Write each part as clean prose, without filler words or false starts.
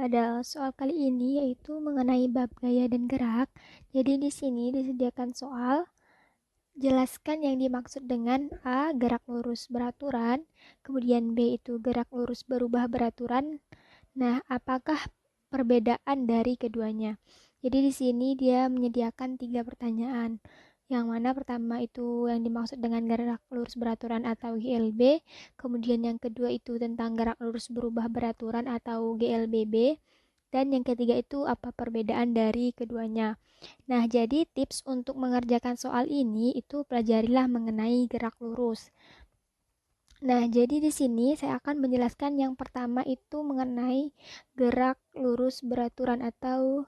pada soal kali ini yaitu mengenai bab gaya dan gerak. Jadi di sini disediakan soal, jelaskan yang dimaksud dengan A. Gerak lurus beraturan, kemudian B itu gerak lurus berubah beraturan. Nah, apakah perbedaan dari keduanya? Jadi di sini dia menyediakan 3 pertanyaan. Yang mana pertama itu yang dimaksud dengan gerak lurus beraturan atau GLB, kemudian yang kedua itu tentang gerak lurus berubah beraturan atau GLBB, dan yang ketiga itu apa perbedaan dari keduanya. Nah, jadi tips untuk mengerjakan soal ini itu pelajarilah mengenai gerak lurus. Nah, jadi di sini saya akan menjelaskan yang pertama itu mengenai gerak lurus beraturan atau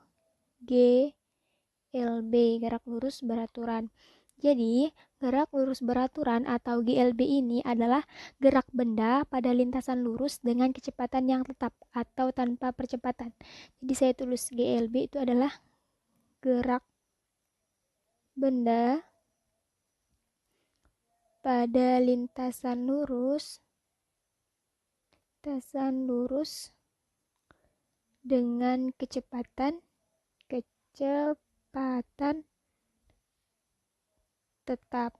GLB, gerak lurus beraturan. Jadi, gerak lurus beraturan atau GLB ini adalah gerak benda pada lintasan lurus dengan kecepatan yang tetap atau tanpa percepatan. Jadi saya tulis GLB itu adalah gerak benda pada lintasan lurus dengan kecepatan tetap.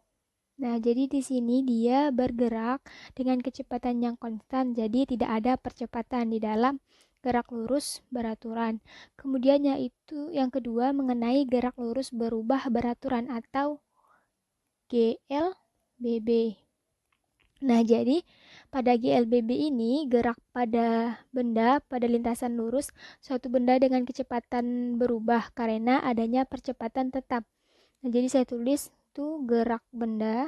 Nah, jadi di sini dia bergerak dengan kecepatan yang konstan, jadi tidak ada percepatan di dalam gerak lurus beraturan. Kemudian yaitu yang kedua mengenai gerak lurus berubah beraturan atau GLBB. Nah, jadi pada GLBB ini gerak pada benda pada lintasan lurus suatu benda dengan kecepatan berubah karena adanya percepatan tetap. Nah, jadi saya tulis itu gerak benda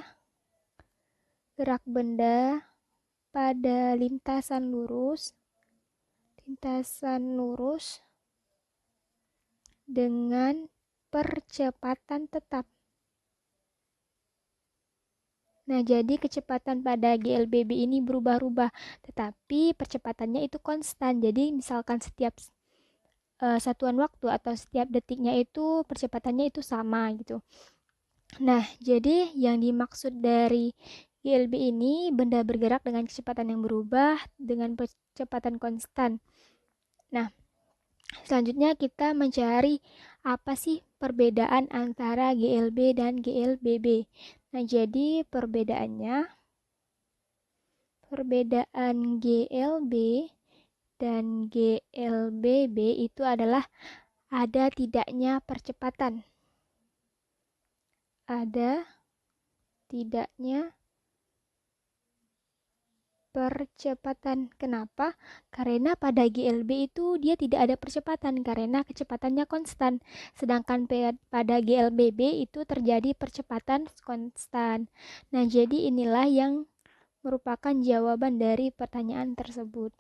pada lintasan lurus dengan percepatan tetap. Nah, jadi kecepatan pada GLBB ini berubah-ubah, tetapi percepatannya itu konstan. Jadi misalkan setiap satuan waktu atau setiap detiknya itu percepatannya itu sama gitu. Nah, jadi yang dimaksud dari GLB ini benda bergerak dengan kecepatan yang berubah dengan percepatan konstan. Nah, selanjutnya kita mencari apa sih perbedaan antara GLB dan GLBB. Nah, jadi perbedaan GLB dan GLBB itu adalah ada tidaknya percepatan. Kenapa? Karena pada GLB itu dia tidak ada percepatan karena kecepatannya konstan. Sedangkan pada GLBB itu terjadi percepatan konstan. Nah, jadi inilah yang merupakan jawaban dari pertanyaan tersebut.